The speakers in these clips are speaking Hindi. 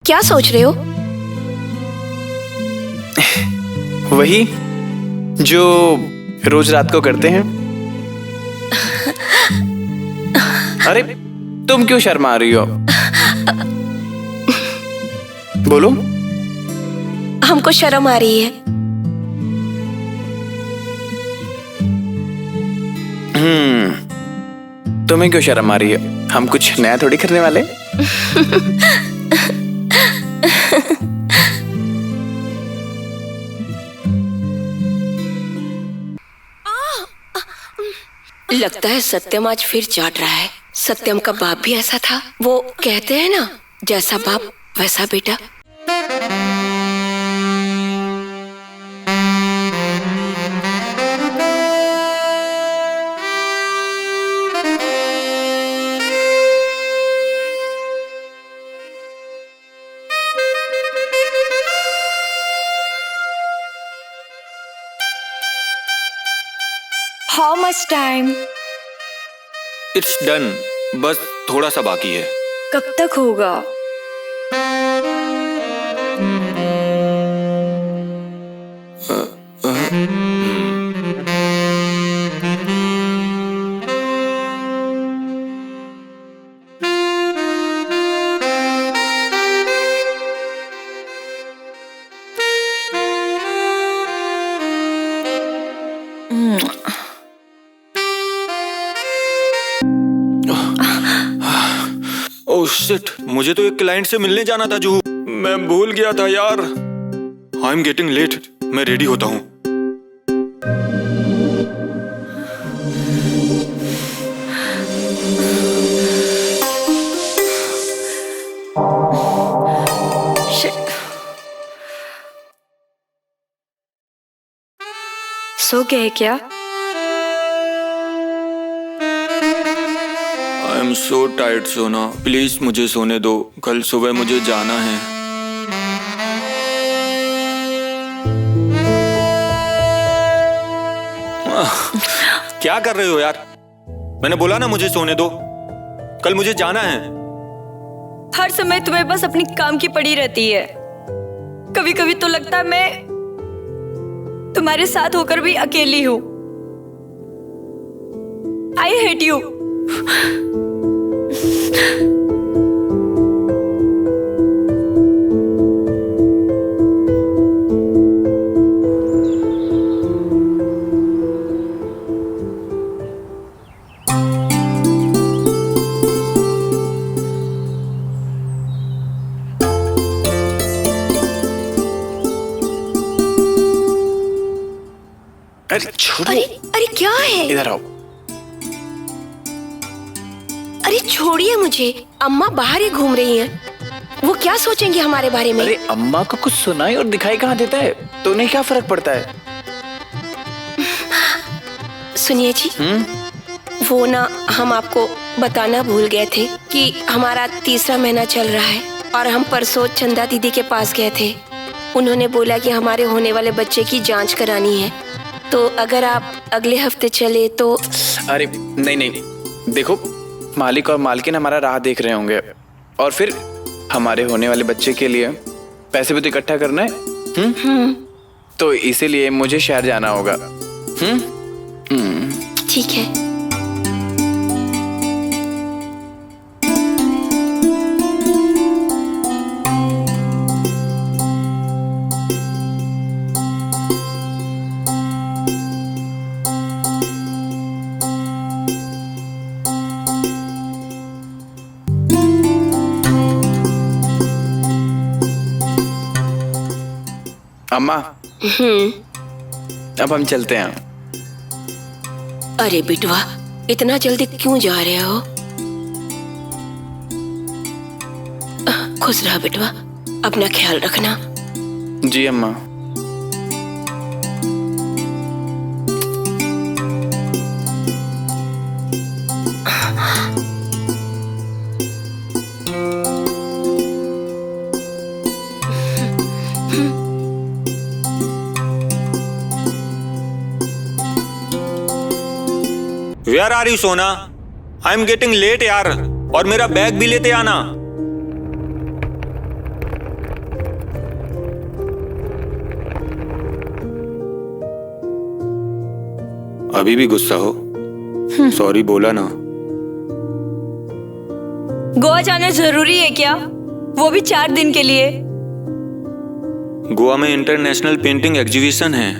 क्या सोच रहे हो? वही जो रोज रात को करते हैं। अरे तुम क्यों शर्मा रही हो? बोलो। हमको शर्म आ रही है। तुम्हें क्यों शर्म आ रही है? हम कुछ नया थोड़ी करने वाले। लगता है सत्यम आज फिर चाट रहा है। सत्यम का बाप भी ऐसा था। वो कहते हैं ना, जैसा बाप वैसा बेटा। How much time? It's done, बस थोड़ा सा बाकी है। कब तक होगा? ओह शिट, मुझे तो एक क्लाइंट से मिलने जाना था जूहू। मैं भूल गया था यार। I am getting late. मैं रेडी होता हूँ। सो गए क्या? आई एम सो टायर्ड सोना, प्लीज मुझे सोने दो। कल सुबह मुझे जाना है। क्या कर रहे हो यार? मैंने बोला ना मुझे सोने दो। कल मुझे जाना है। हर समय तुम्हें बस अपनी काम की पड़ी रहती है। कभी कभी तो लगता है मैं तुम्हारे साथ होकर भी अकेली हूं। I hate you. अरे छोड़ो। अरे क्या है? इधर आओ। अरे छोड़िए मुझे। अम्मा बाहर ही घूम रही हैं। वो क्या सोचेंगे हमारे बारे में? अरे अम्मा को कुछ सुनाई और दिखाई कहाँ देता है? तो उन्हें क्या फर्क पड़ता है? सुनिए जी, वो ना हम आपको बताना भूल गए थे कि हमारा तीसरा महीना चल रहा है और हम परसों चंदा दीदी के पास गए थे। उन्होंने बोला कि हमारे होने वाले बच्चे की जांच करानी है, तो अगर आप अगले हफ्ते चले तो। अरे नहीं, देखो मालिक और मालकिन हमारा राह देख रहे होंगे और फिर हमारे होने वाले बच्चे के लिए पैसे भी तो इकट्ठा करना है। तो इसीलिए मुझे शहर जाना होगा। ठीक है। अम्मा, अब हम चलते हैं। अरे बिटवा, इतना जल्दी क्यों जा रहे हो? खुश रहा बिटवा, अपना ख्याल रखना। जी अम्मा। वेयर आर यू सोना? आई एम गेटिंग लेट यार। और मेरा बैग भी लेते आना। अभी भी गुस्सा हो? सॉरी बोला ना। गोवा जाना जरूरी है क्या? वो भी 4 दिन के लिए। गोवा में इंटरनेशनल पेंटिंग एग्जीबिशन है।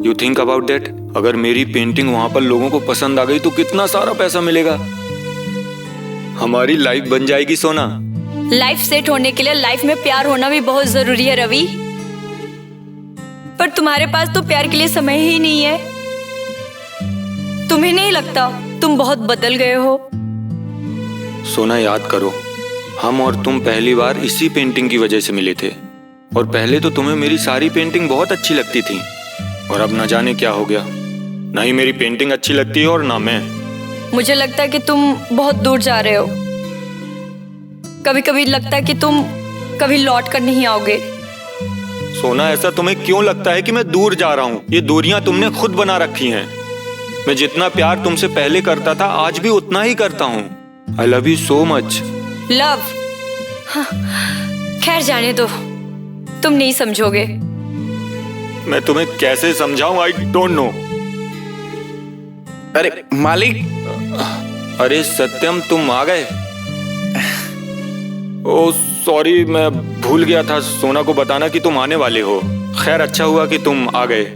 You think about that. अगर मेरी पेंटिंग वहां पर लोगों को पसंद आ गई तो कितना सारा पैसा मिलेगा। हमारी लाइफ बन जाएगी सोना। लाइफ सेट होने के लिए लाइफ में प्यार होना भी बहुत जरूरी है रवि। पर तुम्हारे पास तो प्यार के लिए समय ही नहीं है। तुम्हें नहीं लगता तुम बहुत बदल गए हो? सोना याद करो, हम और तुम पहली बार इसी पेंटिंग की वजह से मिले थे। और पहले तो तुम्हें मेरी सारी पेंटिंग बहुत अच्छी लगती थी, और अब न जाने क्या हो गया। ना ही मेरी पेंटिंग अच्छी लगती है और ना मैं। मुझे लगता है कि तुम बहुत दूर जा रहे हो। कभी कभी लगता है कि तुम कभी लौट कर नहीं आओगे। सोना, ऐसा तुम्हें क्यों लगता है कि मैं दूर जा रहा हूँ? ये दूरियां तुमने खुद बना रखी हैं। मैं जितना प्यार तुमसे पहले करता था आज भी उतना ही करता हूँ। आई love you so much. Love? खैर जाने दो, तुम नहीं समझोगे। मैं तुम्हें कैसे समझाऊं? I don't know. अरे मालिक। अरे सत्यम, तुम आ गए। ओ सॉरी, मैं भूल गया था सोना को बताना कि तुम आने वाले हो। खैर अच्छा हुआ कि तुम आ गए।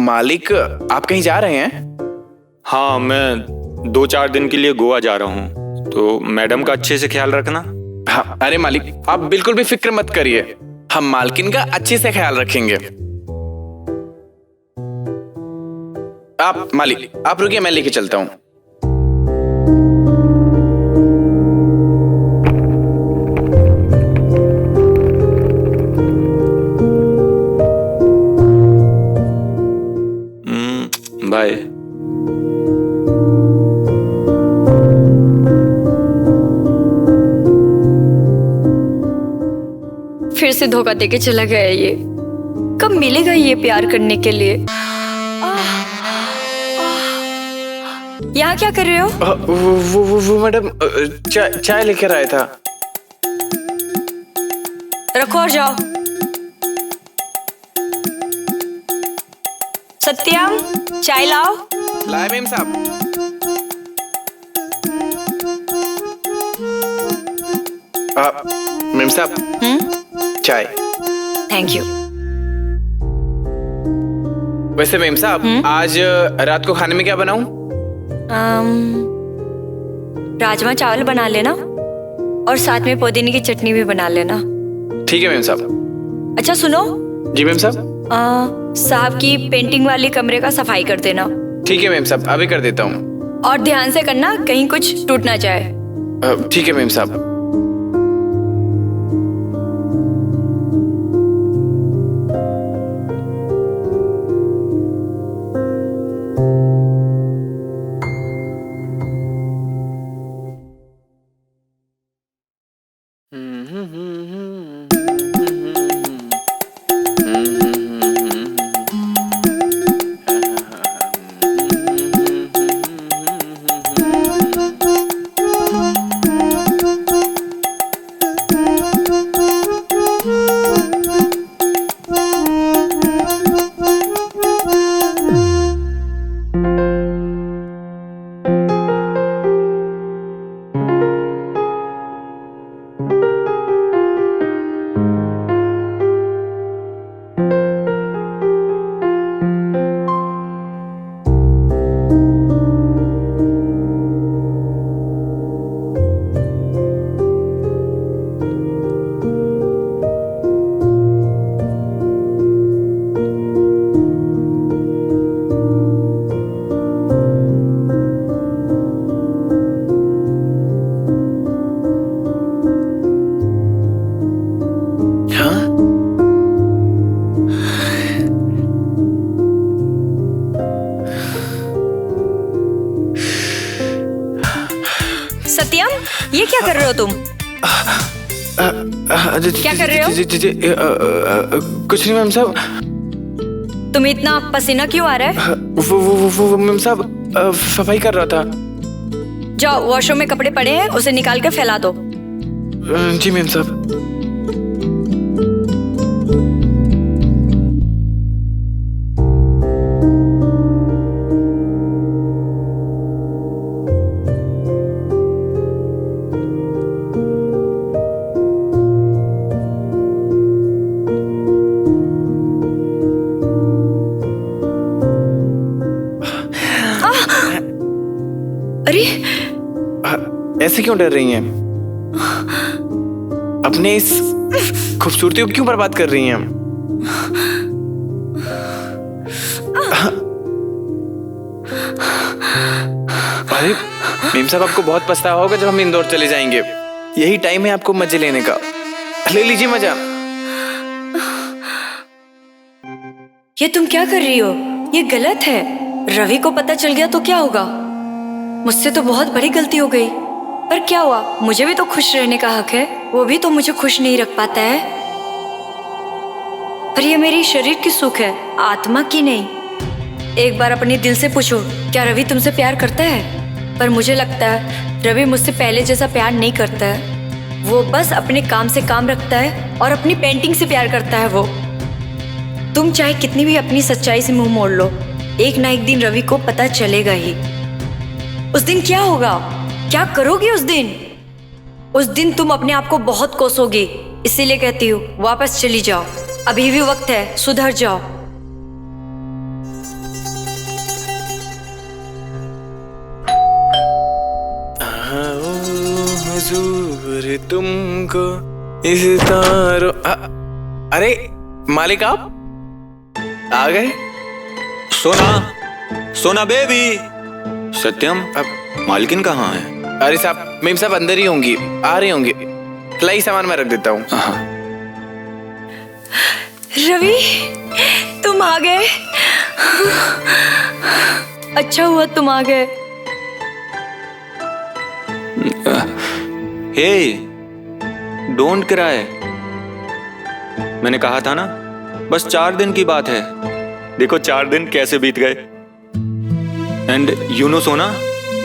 मालिक, आप कहीं जा रहे हैं? हाँ, मैं 2-4 दिन के लिए गोवा जा रहा हूँ, तो मैडम का अच्छे से ख्याल रखना। हाँ, अरे मालिक, आप बिल्कुल भी फिक्र मत करिए। हम मालकिन का अच्छे से ख्याल रखेंगे। आप मालिक, आप रुकिए, मैं लेके चलता हूँ। बाय। फिर से धोखा देके चला गया ये। कब मिलेगा ये प्यार करने के लिए? यहाँ क्या कर रहे हो? वो मैडम चाय लेकर आया था। रखो और जाओ। सत्यम, चाय लाओ। लाए मैम साहब। मैम साहब, चाय। Thank you. वैसे मैम साहब, आज रात को खाने में क्या बनाऊं? राजमा चावल बना लेना और साथ में पुदीने की चटनी भी बना लेना। ठीक है मैम साहब। अच्छा सुनो। जी मैम साहब। साहब की पेंटिंग वाले कमरे का सफाई कर देना। ठीक है मैम साहब, अभी कर देता हूँ। और ध्यान से करना, कहीं कुछ टूट ना जाए। ठीक है मैम साहब। सत्यम, ये क्या कर रहे हो तुम? क्या कर रहे हो? कुछ नहीं मैम साहब। तुम्हें इतना पसीना क्यों आ रहा है? वो मैम साहब सफाई कर रहा था। जाओ, वॉशरूम में कपड़े पड़े हैं, उसे निकाल कर फैला दो। जी मैम साहब। ऐसे क्यों डर रही हैं? अपने इस खूबसूरती को क्यों बर्बाद कर रही हैं? अरे मेम साहब, आपको बहुत पछतावा होगा जब हम इंदौर चले जाएंगे। यही टाइम है आपको मजे लेने का। ले लीजिए मजा। ये तुम क्या कर रही हो? ये गलत है। रवि को पता चल गया तो क्या होगा? मुझसे तो बहुत बड़ी गलती हो गई। पर क्या हुआ, मुझे भी तो खुश रहने का हक है। वो भी तो मुझे खुश नहीं रख पाता है। पर ये मेरी शरीर की सुख है, आत्मा की नहीं। एक बार अपने दिल से पूछो, क्या रवि तुमसे प्यार करता है? पर मुझे लगता है रवि मुझसे पहले जैसा प्यार नहीं करता है। वो बस अपने काम से काम रखता है और अपनी पेंटिंग से प्यार करता है। वो तुम चाहे कितनी भी अपनी सच्चाई से मुंह मोड़ लो, एक ना एक दिन रवि को पता चलेगा ही। उस दिन क्या होगा, क्या करोगी उस दिन? उस दिन तुम अपने आप को बहुत कोसोगी। इसीलिए कहती हूँ, वापस चली जाओ। अभी भी वक्त है, सुधर जाओ। हुजूर तुमको इस तारों अरे मालिक, आप आ गए? सोना, सोना बेबी। सत्यम, अब मालकिन कहाँ है? अरे साहब, मेम साहब अंदर ही होंगी, आ रही होंगी। लाई सामान मैं रख देता हूँ। रवि, तुम आ गए। अच्छा हुआ तुम आ गए। हे, डोंट क्राई। मैंने कहा था ना, बस 4 दिन की बात है। देखो 4 दिन कैसे बीत गए। एंड यू नो सोना,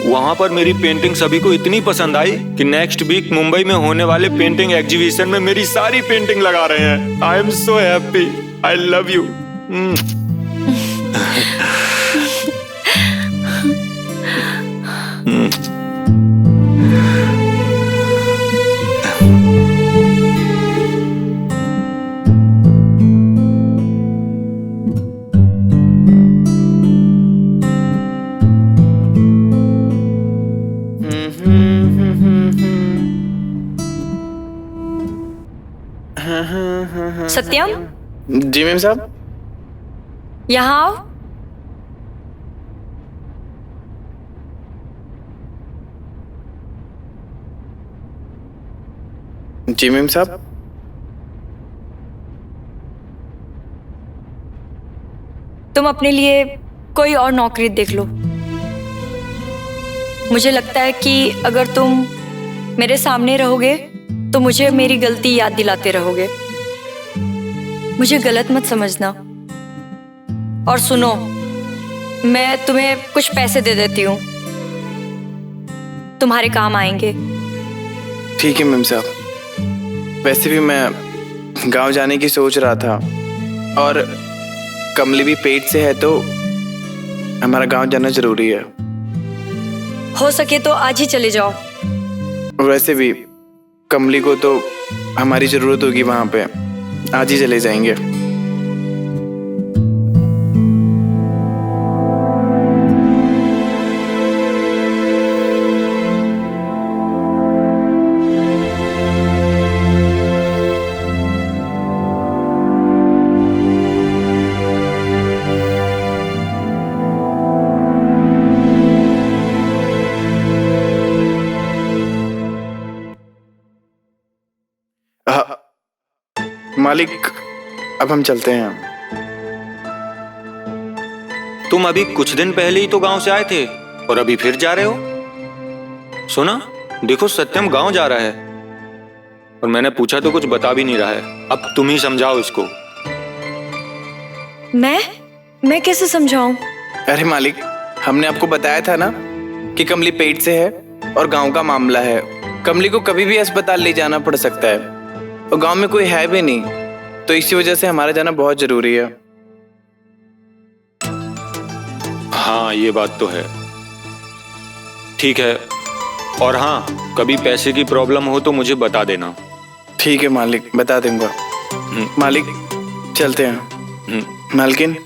वहां पर मेरी पेंटिंग सभी को इतनी पसंद आई कि नेक्स्ट वीक मुंबई में होने वाले पेंटिंग एग्जीबिशन में मेरी सारी पेंटिंग लगा रहे हैं। I am so happy. I love you. Satyam, ji मेम साहब। यहाँ आओ। जी मेम साहब। तुम अपने लिए कोई और नौकरी देख लो। मुझे लगता है कि अगर तुम मेरे सामने रहोगे तो मुझे मेरी गलती याद दिलाते रहोगे। मुझे गलत मत समझना। और सुनो, मैं तुम्हें कुछ पैसे दे देती हूँ, तुम्हारे काम आएंगे। ठीक है मेम साहब। वैसे भी मैं गांव जाने की सोच रहा था, और कमली भी पेट से है तो हमारा गांव जाना जरूरी है। हो सके तो आज ही चले जाओ। वैसे भी कमली को तो हमारी जरूरत होगी वहां पे। आज ही चले जाएंगे। मालिक, अब हम चलते हैं। तुम अभी कुछ दिन पहले ही तो गांव से आए थे और अभी फिर जा रहे हो। सोना, देखो सत्यम गांव जा रहा है और मैंने पूछा तो कुछ बता भी नहीं रहा है। अब तुम ही समझाओ इसको। मैं कैसे समझाऊं? अरे मालिक, हमने आपको बताया था ना कि कमली पेट से है और गांव का मामला है। कमली को कभी भी अस्पताल ले जाना पड़ सकता है और गांव में कोई है भी नहीं, तो इसी वजह से हमारा जाना बहुत जरूरी है। हाँ, ये बात तो है। ठीक है, और हाँ, कभी पैसे की प्रॉब्लम हो तो मुझे बता देना। ठीक है मालिक, बता दूंगा। मालिक, चलते हैं। मालकिन,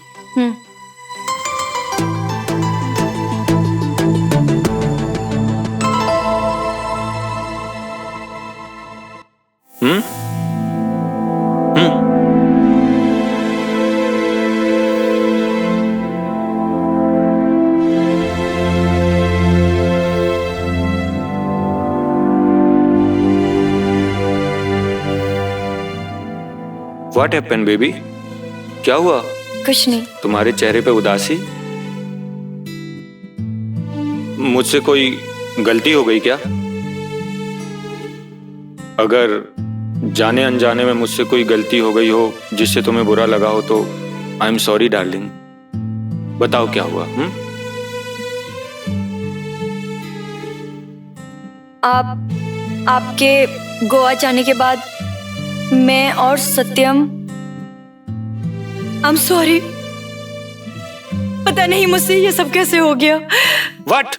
व्हाट हैपेंड बेबी? क्या हुआ? कुछ नहीं। तुम्हारे चेहरे पे उदासी? मुझसे कोई गलती हो गई क्या? अगर जाने अनजाने में मुझसे कोई गलती हो गई हो जिससे तुम्हें बुरा लगा हो तो आई एम सॉरी डार्लिंग। बताओ क्या हुआ? आपके गोवा जाने के बाद मैं और सत्यम, आई एम सॉरी। पता नहीं मुझसे ये सब कैसे हो गया। What?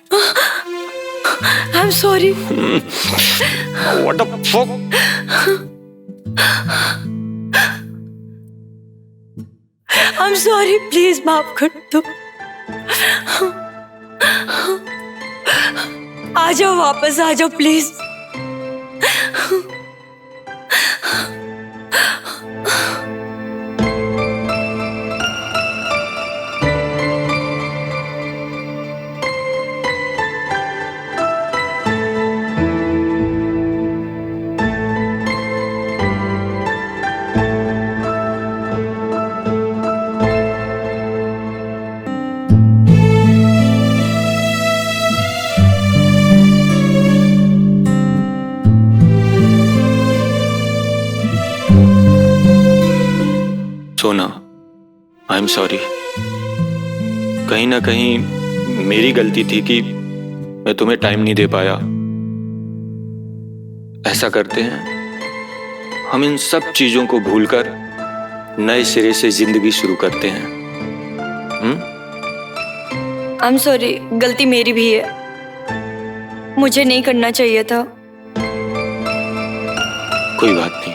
I am sorry. What the fuck? I am sorry, please माफ कर दो। आ जाओ, वापस आ जाओ प्लीज। सोना, आई एम सॉरी। कहीं ना कहीं मेरी गलती थी कि मैं तुम्हें टाइम नहीं दे पाया। ऐसा करते हैं, हम इन सब चीजों को भूलकर नए सिरे से जिंदगी शुरू करते हैं। आई एम सॉरी, गलती मेरी भी है। मुझे नहीं करना चाहिए था। कोई बात नहीं।